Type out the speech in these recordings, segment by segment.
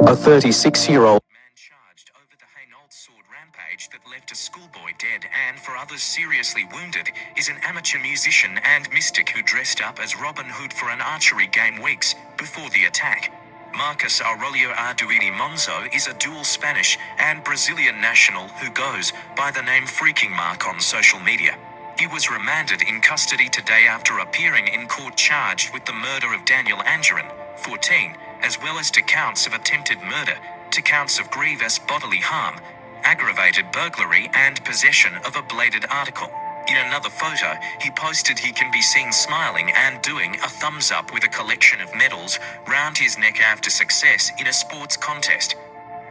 A 36-year-old man charged over the Hainault sword rampage that left a schoolboy dead and for others seriously wounded is an amateur musician and mystic who dressed up as Robin Hood for an archery game weeks before the attack. Marcus Monzo is a dual Spanish and Brazilian national who goes by the name Freaking Mark on social media. He was remanded in custody today after appearing in court charged with the murder of Daniel Anjorin, 14, as well as 2 counts of attempted murder, 2 counts of grievous bodily harm, aggravated burglary, and possession of a bladed article. In another photo, he posted he can be seen smiling and doing a thumbs up with a collection of medals round his neck after success in a sports contest.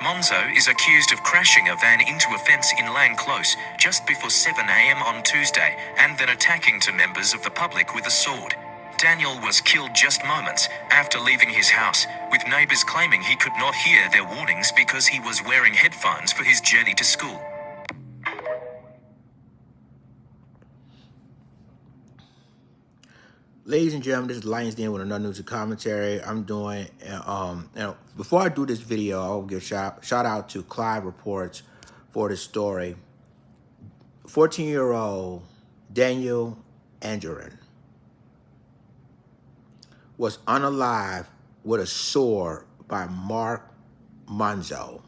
Monzo is accused of crashing a van into a fence in Lane Close just before 7 a.m. on Tuesday and then attacking 2 members of the public with a sword. Daniel was killed just moments after leaving his house, with neighbors claiming he could not hear their warnings because he was wearing headphones for his journey to school. Ladies and gentlemen, this is Lions Den with another news and commentary. I'm doing, before I do this video, I'll give shout out to Clive Reports for this story. 14-year-old Daniel Anjorin was unalive with a sword by Marcus Monzo.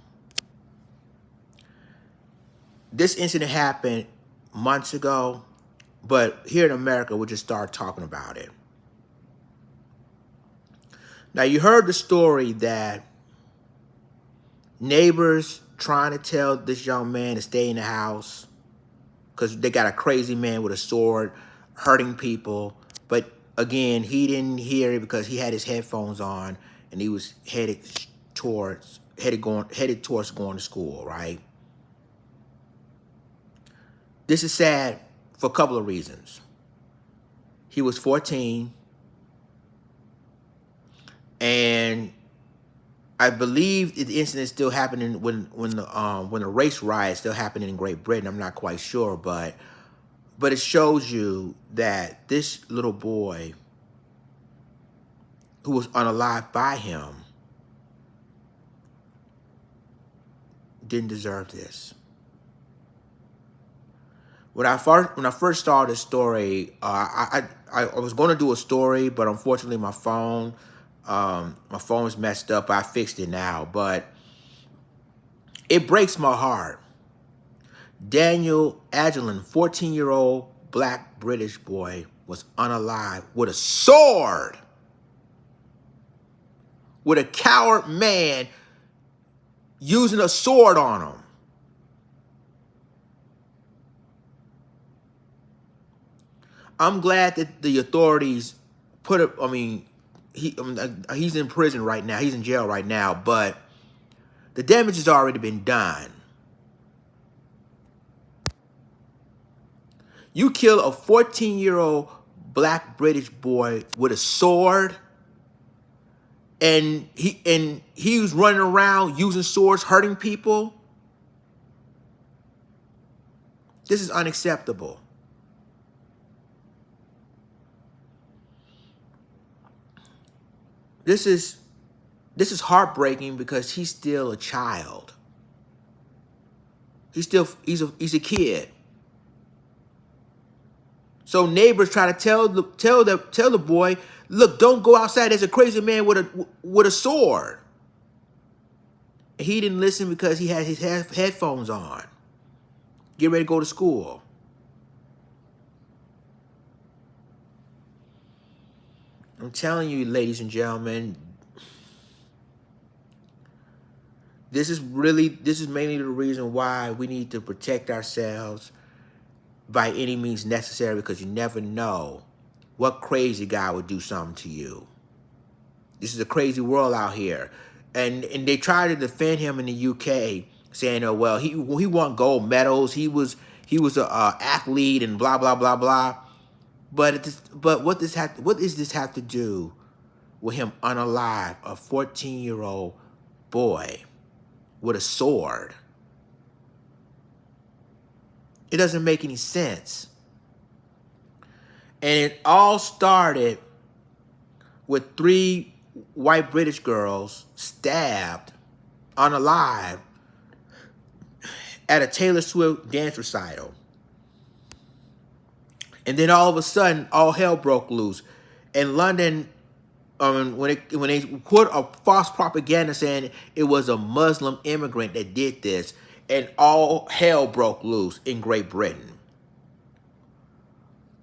This incident happened months ago, but here in America, we just start talking about it. Now, you heard the story that neighbors trying to tell this young man to stay in the house because they got a crazy man with a sword hurting people. But again, he didn't hear it because he had his headphones on and he was headed towards going to school, right? This is sad for a couple of reasons. He was 14, and I believe the incident is still happening when the race riot still happening in Great Britain. I'm not quite sure, but it shows you that this little boy who was unalived by him didn't deserve this. When I first saw this story, I was going to do a story, but unfortunately my phone is messed up. I fixed it now, but it breaks my heart. Daniel Anjorin, 14-year-old black British boy, was unalive with a sword, with a coward man using a sword on him. I'm glad that the authorities put it, he's in prison right now. He's in jail right now, but the damage has already been done. You kill a 14-year-old black British boy with a sword, and he was running around using swords, hurting people. This is unacceptable. This is heartbreaking because he's still a child. He's a kid. So neighbors try to tell the boy, look, don't go outside. There's a crazy man with a sword. He didn't listen because he had his headphones on. Get ready to go to school. I'm telling you, ladies and gentlemen, this is mainly the reason why we need to protect ourselves by any means necessary, because you never know what crazy guy would do something to you. This is a crazy world out here. And they try to defend him in the UK, saying, oh, well, he won gold medals. He was an athlete and blah, blah, blah, blah. But what does this have to do with him unalive, a 14-year-old boy with a sword? It doesn't make any sense. And it all started with 3 white British girls stabbed unalive at a Taylor Swift dance recital. And then all of a sudden, all hell broke loose. In London, when they put a false propaganda saying it was a Muslim immigrant that did this, and all hell broke loose in Great Britain.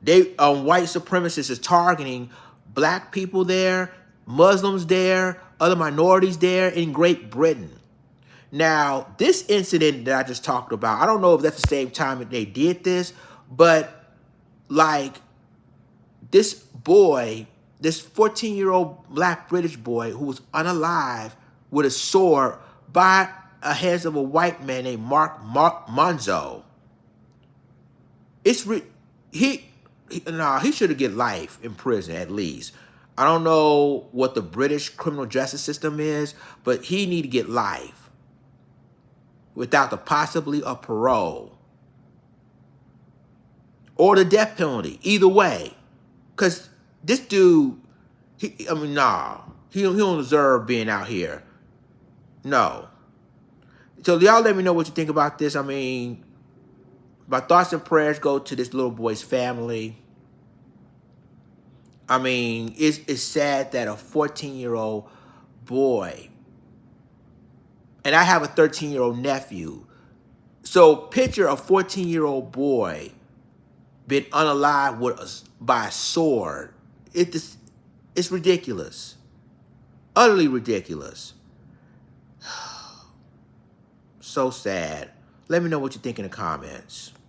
They white supremacists is targeting black people there, Muslims there, other minorities there in Great Britain. Now, this incident that I just talked about, I don't know if that's the same time that they did this, but like this boy, this 14-year-old black British boy who was unalive with a sword by the hands of a white man named Marcus Monzo. He should have get life in prison at least. I don't know what the British criminal justice system is, but he need to get life without the possibility of parole or the death penalty. Either way, because this dude, he don't deserve being out here. No. So y'all let me know what you think about this. I mean, my thoughts and prayers go to this little boy's family. I mean, it's sad that a 14-year-old boy, and I have a 13-year-old nephew. So picture a 14-year-old boy being unalive by a sword. It's ridiculous. Utterly ridiculous. So sad. Let me know what you think in the comments.